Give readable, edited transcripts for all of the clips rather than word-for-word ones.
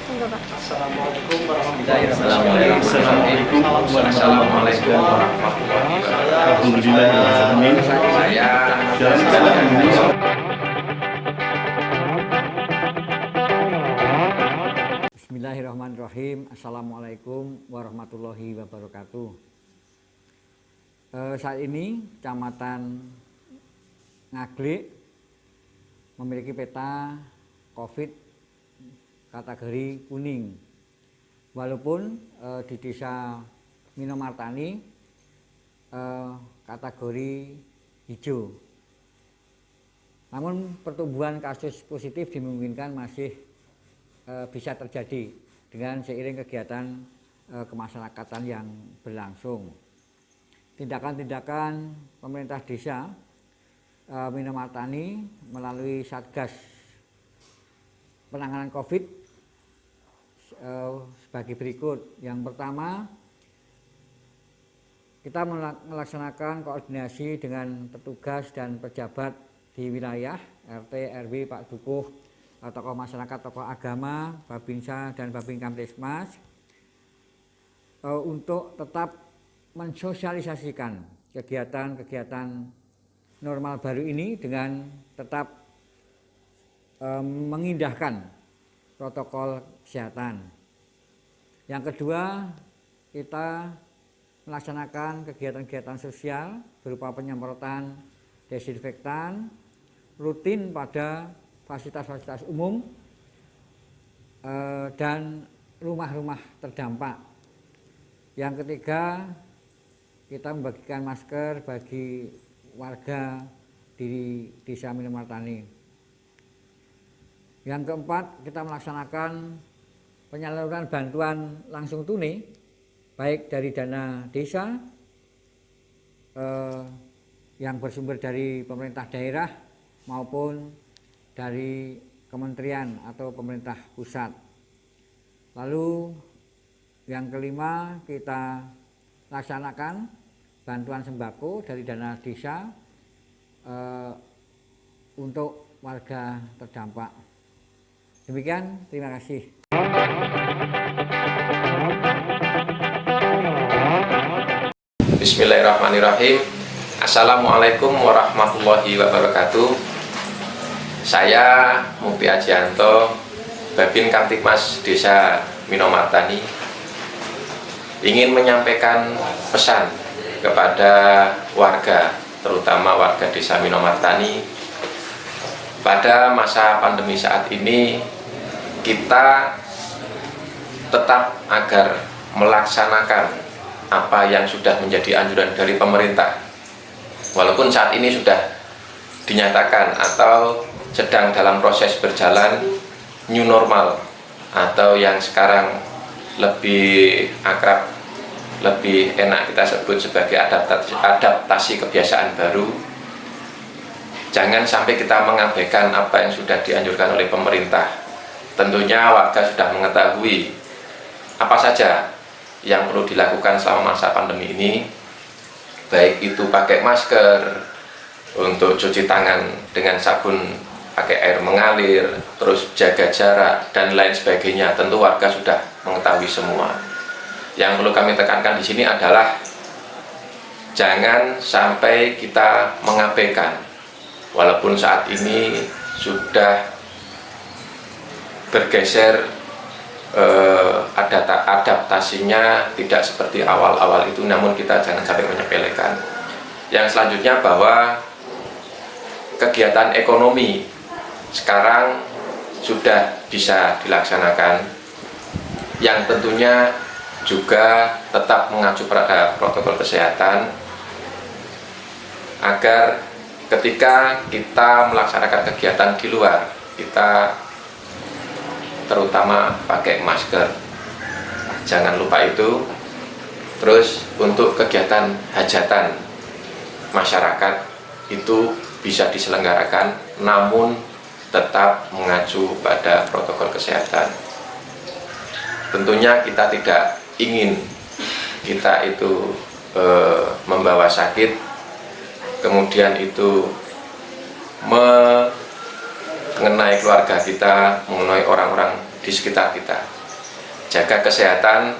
Enggak, Pak. Assalamualaikum warahmatullahi wabarakatuh. Assalamualaikum warahmatullahi wabarakatuh. Alhamdulillah. Saya Bismillahirrahmanirrahim. Assalamualaikum warahmatullahi wabarakatuh. Saat ini Kecamatan Ngaglik memiliki peta COVID kategori kuning. Walaupun di Desa Minomartani kategori hijau. Namun pertumbuhan kasus positif dimungkinkan masih bisa terjadi dengan seiring kegiatan kemasyarakatan yang berlangsung. Tindakan-tindakan pemerintah desa Minomartani melalui Satgas penanganan COVID sebagai berikut. Yang pertama, kita melaksanakan koordinasi dengan petugas dan pejabat di wilayah RT, RW, Pak Dukuh, tokoh masyarakat, tokoh agama, Babinsa dan Babin Kamtibmas untuk tetap mensosialisasikan kegiatan-kegiatan normal baru ini dengan tetap mengindahkan protokol kesehatan. Yang kedua, kita melaksanakan kegiatan-kegiatan sosial berupa penyemprotan desinfektan rutin pada fasilitas-fasilitas umum dan rumah-rumah terdampak. Yang ketiga, kita membagikan masker bagi warga di Desa Minomartani. Yang keempat, kita melaksanakan penyaluran bantuan langsung tunai baik dari dana desa yang bersumber dari pemerintah daerah maupun dari kementerian atau pemerintah pusat. Lalu yang kelima, kita laksanakan bantuan sembako dari dana desa untuk warga terdampak. Demikian, terima kasih. Bismillahirrahmanirrahim. Assalamualaikum warahmatullahi wabarakatuh. Saya Mukti Ajianto, Babin Kamtibmas Desa Minomartani, ingin menyampaikan pesan kepada warga, terutama warga Desa Minomartani. Pada masa pandemi saat ini, kita tetap agar melaksanakan apa yang sudah menjadi anjuran dari pemerintah. Walaupun saat ini sudah dinyatakan atau sedang dalam proses berjalan new normal, atau yang sekarang lebih akrab, lebih enak kita sebut sebagai adaptasi kebiasaan baru. Jangan sampai kita mengabaikan apa yang sudah dianjurkan oleh pemerintah. Tentunya warga sudah mengetahui apa saja yang perlu dilakukan selama masa pandemi ini, baik itu pakai masker, untuk cuci tangan dengan sabun pakai air mengalir, terus jaga jarak dan lain sebagainya. Tentu warga sudah mengetahui semua. Yang perlu kami tekankan di sini adalah jangan sampai kita mengabaikan, walaupun saat ini sudah bergeser, adaptasinya tidak seperti awal-awal itu, namun kita jangan sampai menyepelekan. Yang selanjutnya, bahwa kegiatan ekonomi sekarang sudah bisa dilaksanakan, yang tentunya juga tetap mengacu pada protokol kesehatan, agar ketika kita melaksanakan kegiatan di luar, kita terutama pakai masker, jangan lupa itu. Terus untuk kegiatan hajatan masyarakat itu bisa diselenggarakan, namun tetap mengacu pada protokol kesehatan. Tentunya kita tidak ingin kita itu membawa sakit, kemudian itu mengenai keluarga kita, mengenai orang-orang di sekitar kita. jaga kesehatan,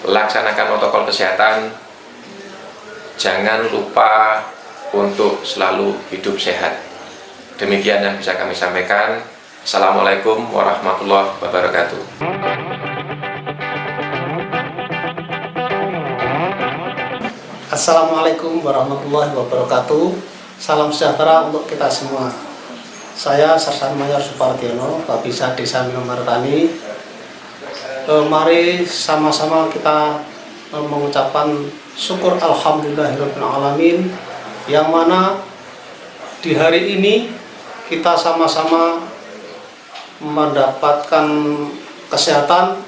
laksanakan protokol kesehatan, jangan lupa untuk selalu hidup sehat. Demikian yang bisa kami sampaikan. Assalamualaikum warahmatullahi wabarakatuh. Assalamualaikum warahmatullahi wabarakatuh. Salam sejahtera untuk kita semua. Saya Sarsan Mayor Supardiono, Babinsa Desa Minomartani. Mari sama-sama kita mengucapkan syukur alhamdulillahirrahmanirrahim, yang mana di hari ini kita sama-sama mendapatkan kesehatan,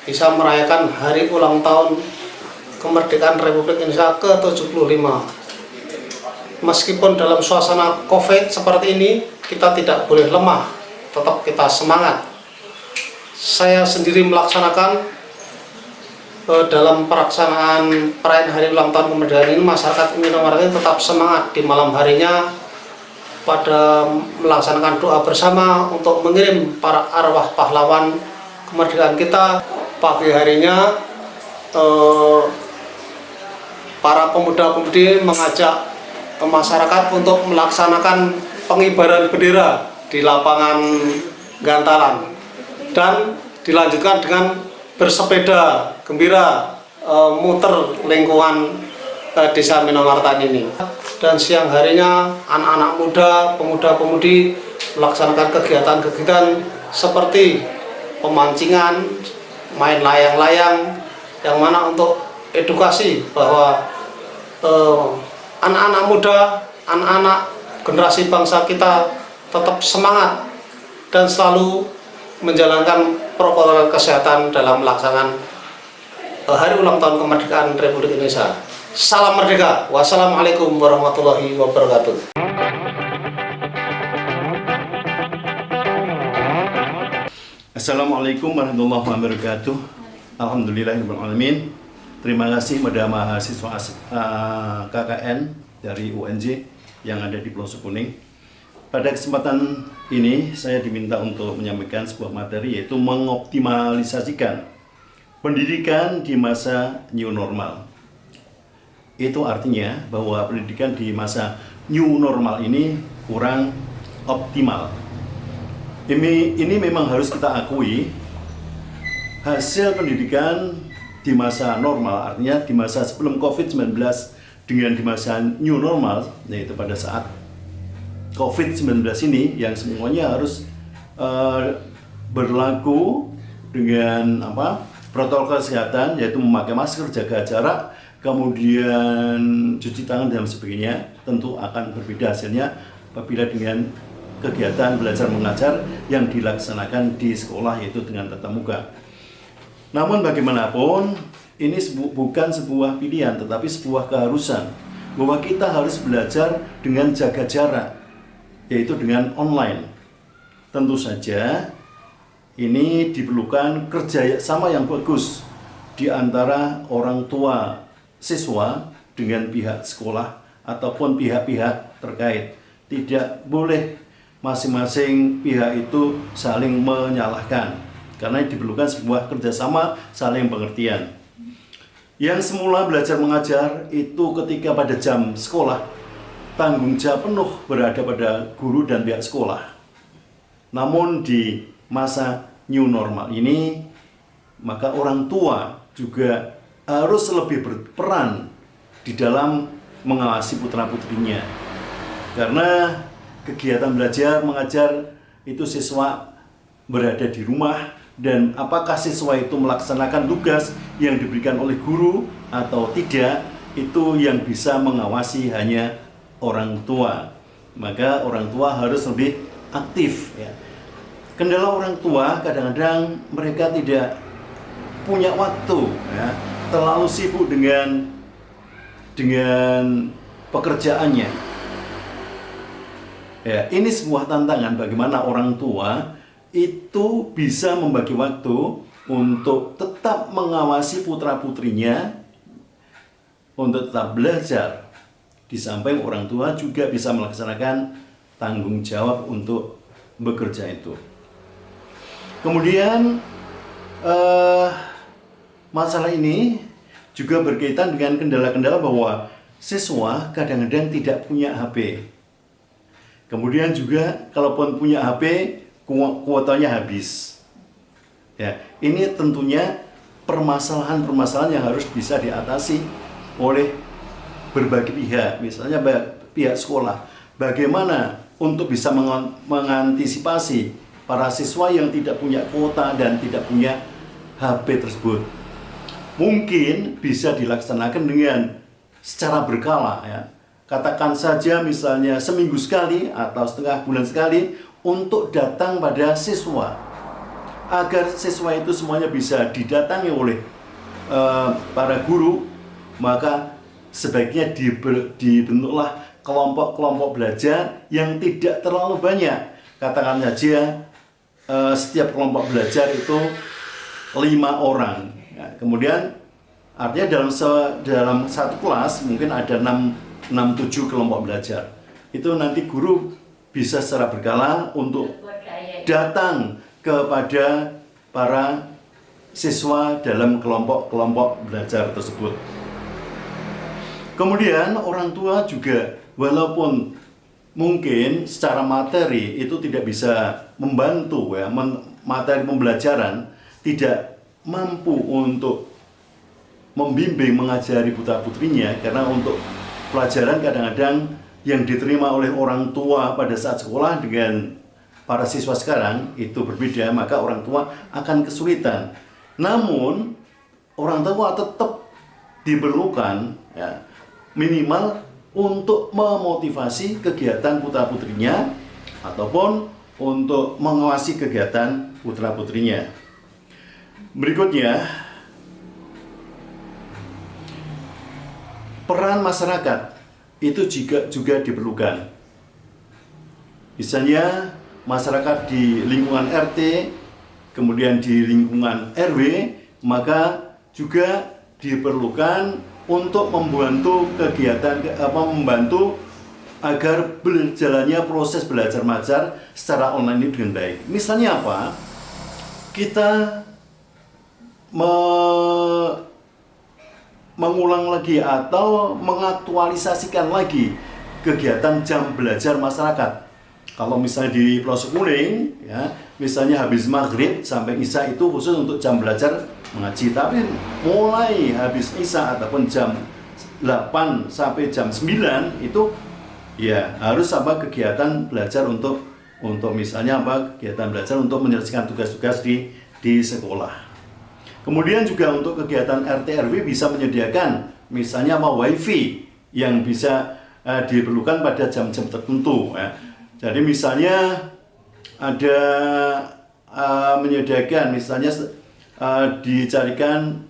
bisa merayakan hari ulang tahun kemerdekaan Republik Indonesia ke-75. Meskipun dalam suasana COVID seperti ini, kita tidak boleh lemah, tetap kita semangat. Saya sendiri melaksanakan dalam pelaksanaan perayaan hari ulang tahun kemerdekaan ini, masyarakat Minomartani tetap semangat di malam harinya pada melaksanakan doa bersama untuk mengirim para arwah pahlawan kemerdekaan kita. Pagi harinya para pemuda-pemudi mengajak ke masyarakat untuk melaksanakan pengibaran bendera di lapangan Gantalan, dan dilanjutkan dengan bersepeda gembira muter lingkungan Desa Minomartani ini. Dan siang harinya anak-anak muda, pemuda-pemudi melaksanakan kegiatan-kegiatan seperti pemancingan, main layang-layang, yang mana untuk edukasi bahwa anak-anak muda, anak-anak generasi bangsa kita tetap semangat dan selalu menjalankan protokol kesehatan dalam melaksanakan hari ulang tahun kemerdekaan Republik Indonesia. Salam merdeka. Wassalamualaikum warahmatullahi wabarakatuh. Assalamualaikum warahmatullahi wabarakatuh. Alhamdulillahirrahmanirrahim. Terima kasih kepada mahasiswa KKN dari UNJ yang ada di Pelosok Kuning. Pada kesempatan ini saya diminta untuk menyampaikan sebuah materi, yaitu mengoptimalisasikan pendidikan di masa new normal. Itu artinya bahwa pendidikan di masa new normal ini kurang optimal. Ini memang harus kita akui, hasil pendidikan di masa normal, artinya di masa sebelum COVID-19 dengan di masa new normal, yaitu pada saat COVID-19 ini yang semuanya harus berlaku dengan protokol kesehatan, yaitu memakai masker, jaga jarak, kemudian cuci tangan dan sebagainya, tentu akan berbeda hasilnya apabila dengan kegiatan belajar mengajar yang dilaksanakan di sekolah, yaitu dengan tatap muka. Namun bagaimanapun ini bukan sebuah pilihan, tetapi sebuah keharusan bahwa kita harus belajar dengan jaga jarak, yaitu dengan online. Tentu saja ini diperlukan kerjasama yang bagus di antara orang tua siswa dengan pihak sekolah ataupun pihak-pihak terkait. Tidak boleh masing-masing pihak itu saling menyalahkan, karena diperlukan sebuah kerjasama saling pengertian. Yang semula belajar mengajar itu ketika pada jam sekolah, tanggung jawab penuh berada pada guru dan pihak sekolah. Namun di masa new normal ini, maka orang tua juga harus lebih berperan di dalam mengawasi putra-putrinya. Karena kegiatan belajar mengajar itu siswa berada di rumah, dan apakah siswa itu melaksanakan tugas yang diberikan oleh guru atau tidak, itu yang bisa mengawasi hanya orang tua. Maka orang tua harus lebih aktif, ya. Kendala orang tua kadang-kadang mereka tidak punya waktu, ya, terlalu sibuk dengan pekerjaannya. Ya, ini sebuah tantangan bagaimana orang tua itu bisa membagi waktu untuk tetap mengawasi putra-putrinya untuk tetap belajar. Di samping orang tua juga bisa melaksanakan tanggung jawab untuk bekerja itu. Kemudian eh, masalah ini juga berkaitan dengan kendala-kendala bahwa siswa kadang-kadang tidak punya HP. Kemudian juga kalaupun punya HP, kuotanya habis. Ya, ini tentunya permasalahan-permasalahan yang harus bisa diatasi oleh berbagai pihak, misalnya pihak sekolah. Bagaimana untuk bisa mengantisipasi para siswa yang tidak punya kuota dan tidak punya HP tersebut. Mungkin bisa dilaksanakan dengan secara berkala ya. Katakan saja misalnya seminggu sekali atau setengah bulan sekali untuk datang pada siswa. Agar siswa itu semuanya bisa didatangi oleh para guru, maka sebaiknya dibentuklah kelompok-kelompok belajar yang tidak terlalu banyak. Katakan saja setiap kelompok belajar itu 5 orang. Ya, kemudian artinya dalam satu kelas mungkin ada 6-7 kelompok belajar. Itu nanti guru bisa secara berkala untuk datang kepada para siswa dalam kelompok-kelompok belajar tersebut. Kemudian orang tua juga walaupun mungkin secara materi itu tidak bisa membantu ya, materi pembelajaran tidak mampu untuk membimbing mengajari putra-putrinya, karena untuk pelajaran kadang-kadang yang diterima oleh orang tua pada saat sekolah dengan para siswa sekarang itu berbeda, maka orang tua akan kesulitan. Namun orang tua tetap diperlukan ya, minimal untuk memotivasi kegiatan putra-putrinya ataupun untuk mengawasi kegiatan putra-putrinya. Berikutnya, peran masyarakat itu juga diperlukan. Misalnya masyarakat di lingkungan RT, kemudian di lingkungan RW, maka juga diperlukan untuk membantu kegiatan, membantu agar berjalannya proses belajar mengajar secara online ini dengan baik. Misalnya apa? Kita mengulang lagi atau mengaktualisasikan lagi kegiatan jam belajar masyarakat. Kalau misalnya di Pelosok Kuning, ya, misalnya habis maghrib sampai isya itu khusus untuk jam belajar mengaji. Tapi mulai habis isya ataupun jam 8 sampai jam 9 itu ya harus apa kegiatan belajar untuk misalnya apa kegiatan belajar untuk menyelesaikan tugas-tugas di sekolah. Kemudian juga untuk kegiatan RT RW bisa menyediakan misalnya wifi yang bisa diperlukan pada jam-jam tertentu ya. Jadi misalnya ada menyediakan misalnya dicarikan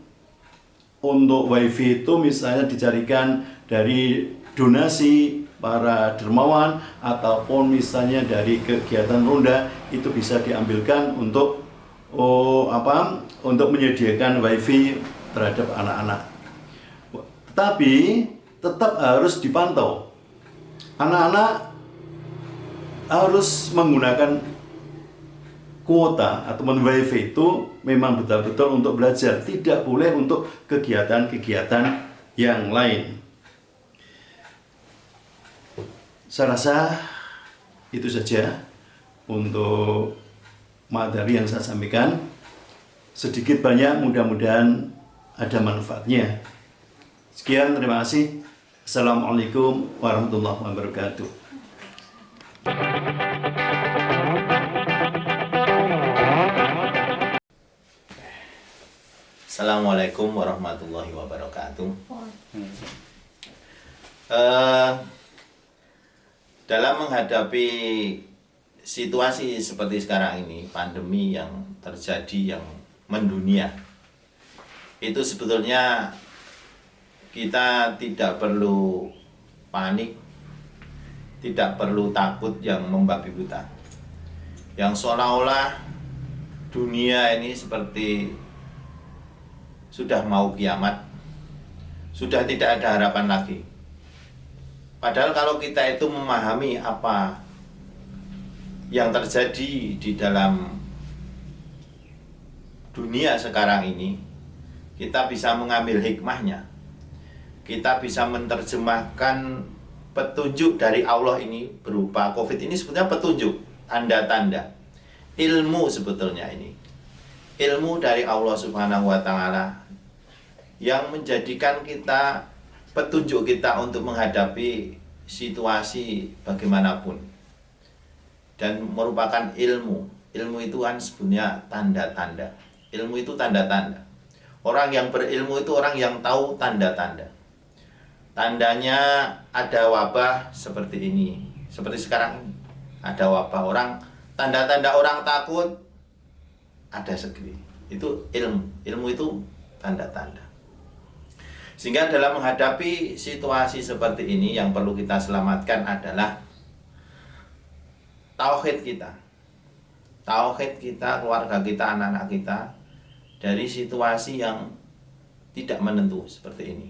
untuk wifi itu misalnya dicarikan dari donasi para dermawan ataupun misalnya dari kegiatan ronda itu bisa diambilkan untuk untuk menyediakan wifi terhadap anak-anak. Tetapi tetap harus dipantau. Anak-anak harus menggunakan kuota ataupun wifi itu memang betul-betul untuk belajar, tidak boleh untuk kegiatan-kegiatan yang lain. Saya rasa itu saja untuk materi yang saya sampaikan. Sedikit banyak mudah-mudahan ada manfaatnya. Sekian, terima kasih. Assalamualaikum warahmatullahi wabarakatuh. Assalamualaikum warahmatullahi wabarakatuh. Dalam menghadapi situasi seperti sekarang ini, pandemi yang terjadi yang mendunia, itu sebetulnya kita tidak perlu panik, tidak perlu takut yang membabi buta, yang seolah-olah dunia ini seperti sudah mau kiamat, sudah tidak ada harapan lagi. Padahal kalau kita itu memahami apa yang terjadi di dalam dunia sekarang ini, kita bisa mengambil hikmahnya, kita bisa menerjemahkan petunjuk dari Allah ini berupa COVID ini sebetulnya petunjuk, tanda-tanda, ilmu sebetulnya ini. Ilmu dari Allah Subhanahu wa Ta'ala yang menjadikan kita, petunjuk kita untuk menghadapi situasi bagaimanapun. Dan merupakan ilmu. Ilmu itu kan sebenarnya tanda-tanda. Ilmu itu tanda-tanda. Orang yang berilmu itu orang yang tahu tanda-tanda. Tandanya ada wabah seperti ini, seperti sekarang ini. Ada wabah, orang, tanda-tanda orang takut ada segini. Itu ilmu. Ilmu itu tanda-tanda. Sehingga dalam menghadapi situasi seperti ini, yang perlu kita selamatkan adalah tauhid kita. Tauhid kita, keluarga kita, anak-anak kita dari situasi yang tidak menentu seperti ini.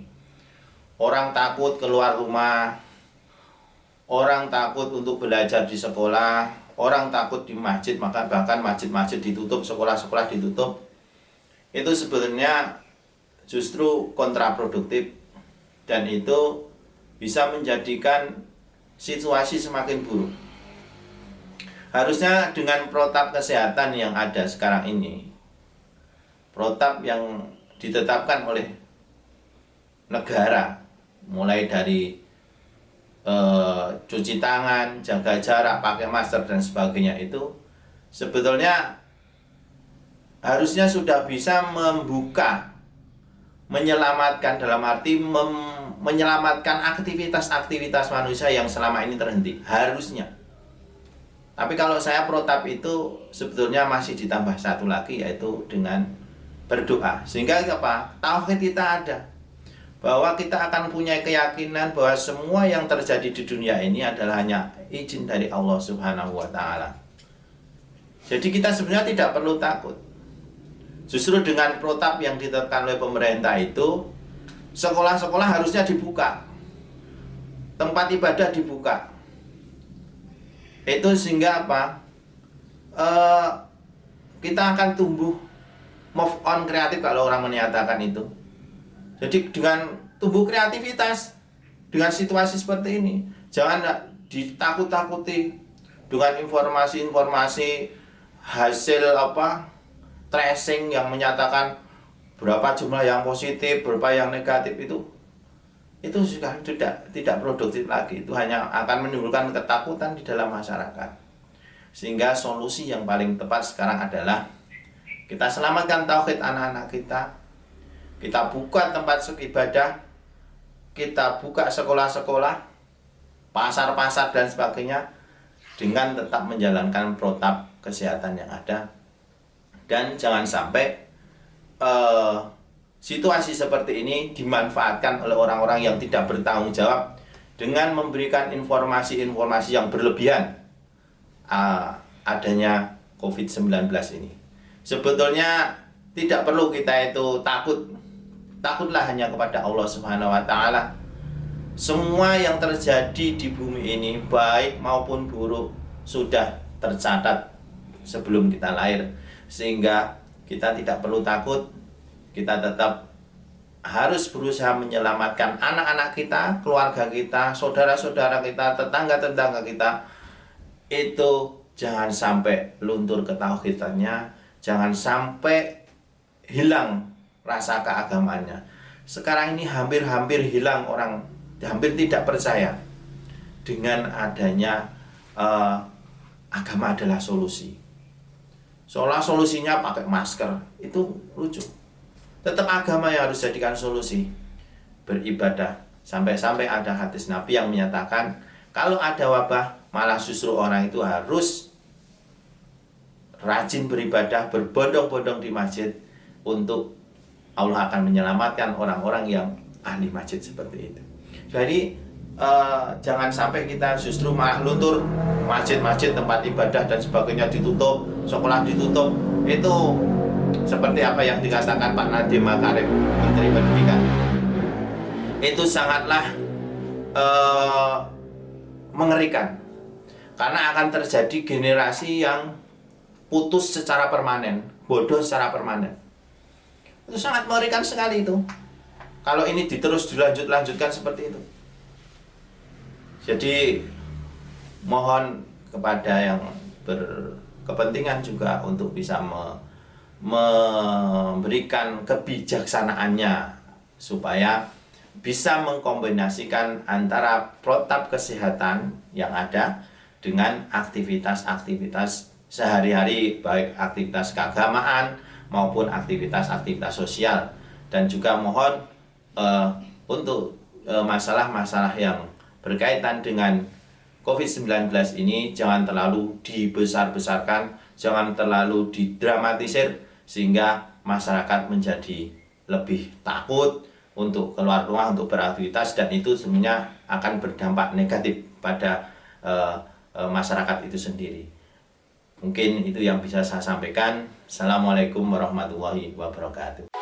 Orang takut keluar rumah, orang takut untuk belajar di sekolah, orang takut di masjid, maka bahkan masjid-masjid ditutup, sekolah-sekolah ditutup. Itu sebenarnya justru kontraproduktif, dan itu bisa menjadikan situasi semakin buruk. Harusnya dengan protap kesehatan yang ada sekarang ini, protap yang ditetapkan oleh negara, mulai dari cuci tangan, jaga jarak, pakai masker dan sebagainya, itu sebetulnya harusnya sudah bisa membuka, menyelamatkan, dalam arti menyelamatkan aktivitas-aktivitas manusia yang selama ini terhenti, harusnya. Tapi kalau saya protap itu sebetulnya masih ditambah satu lagi, yaitu dengan berdoa. Sehingga apa? Tauhid kita ada, bahwa kita akan punya keyakinan bahwa semua yang terjadi di dunia ini adalah hanya izin dari Allah Subhanahu wa Ta'ala. Jadi kita sebenarnya tidak perlu takut. Justru dengan protap yang ditetapkan oleh pemerintah itu, sekolah-sekolah harusnya dibuka, tempat ibadah dibuka. Itu sehingga apa? Kita akan tumbuh, move on kreatif kalau orang menyatakan itu. Jadi dengan tumbuh kreativitas dengan situasi seperti ini, jangan ditakut-takuti dengan informasi-informasi hasil tracing yang menyatakan berapa jumlah yang positif, berapa yang negatif. Itu sudah tidak produktif lagi. Itu hanya akan menimbulkan ketakutan di dalam masyarakat. Sehingga solusi yang paling tepat sekarang adalah kita selamatkan tauhid anak-anak kita. Kita buka tempat ibadah, kita buka sekolah-sekolah, pasar-pasar dan sebagainya, dengan tetap menjalankan protap kesehatan yang ada. Dan jangan sampai situasi seperti ini dimanfaatkan oleh orang-orang yang tidak bertanggung jawab dengan memberikan informasi-informasi yang berlebihan adanya COVID-19 ini. Sebetulnya tidak perlu kita itu takut. Takutlah hanya kepada Allah Subhanahu wa Ta'ala. Semua yang terjadi di bumi ini, baik maupun buruk, sudah tercatat sebelum kita lahir. Sehingga kita tidak perlu takut. Kita tetap harus berusaha menyelamatkan anak-anak kita, keluarga kita, saudara-saudara kita, tetangga-tetangga kita. Itu jangan sampai luntur ketauhidannya, jangan sampai hilang rasa keagamaannya. Sekarang ini hampir hilang, orang hampir tidak percaya dengan adanya agama adalah solusi. Seolah solusinya pakai masker, itu lucu. Tetap agama yang harus jadikan solusi. Beribadah, sampai-sampai ada hadis Nabi yang menyatakan kalau ada wabah, malah justru orang itu harus rajin beribadah, berbondong-bondong di masjid, untuk Allah akan menyelamatkan orang-orang yang ahli masjid seperti itu. Jadi jangan sampai kita justru malah luntur, masjid-masjid, tempat ibadah dan sebagainya ditutup, sekolah ditutup. Itu seperti apa yang dikatakan Pak Nadiem Makarim, Menteri Pendidikan. Itu sangatlah mengerikan, karena akan terjadi generasi yang putus secara permanen. bodoh secara permanen. Itu sangat mengerikan sekali itu. Kalau ini dilanjutkan seperti itu. Jadi mohon kepada yang berkepentingan juga untuk bisa memberikan kebijaksanaannya supaya bisa mengkombinasikan antara protap kesehatan yang ada dengan aktivitas-aktivitas sehari-hari, baik aktivitas keagamaan maupun aktivitas-aktivitas sosial. Dan juga mohon untuk masalah-masalah yang berkaitan dengan COVID-19 ini jangan terlalu dibesar-besarkan, jangan terlalu didramatisir sehingga masyarakat menjadi lebih takut untuk keluar rumah untuk beraktivitas, dan itu sebenarnya akan berdampak negatif pada masyarakat itu sendiri. Mungkin itu yang bisa saya sampaikan. Assalamualaikum warahmatullahi wabarakatuh.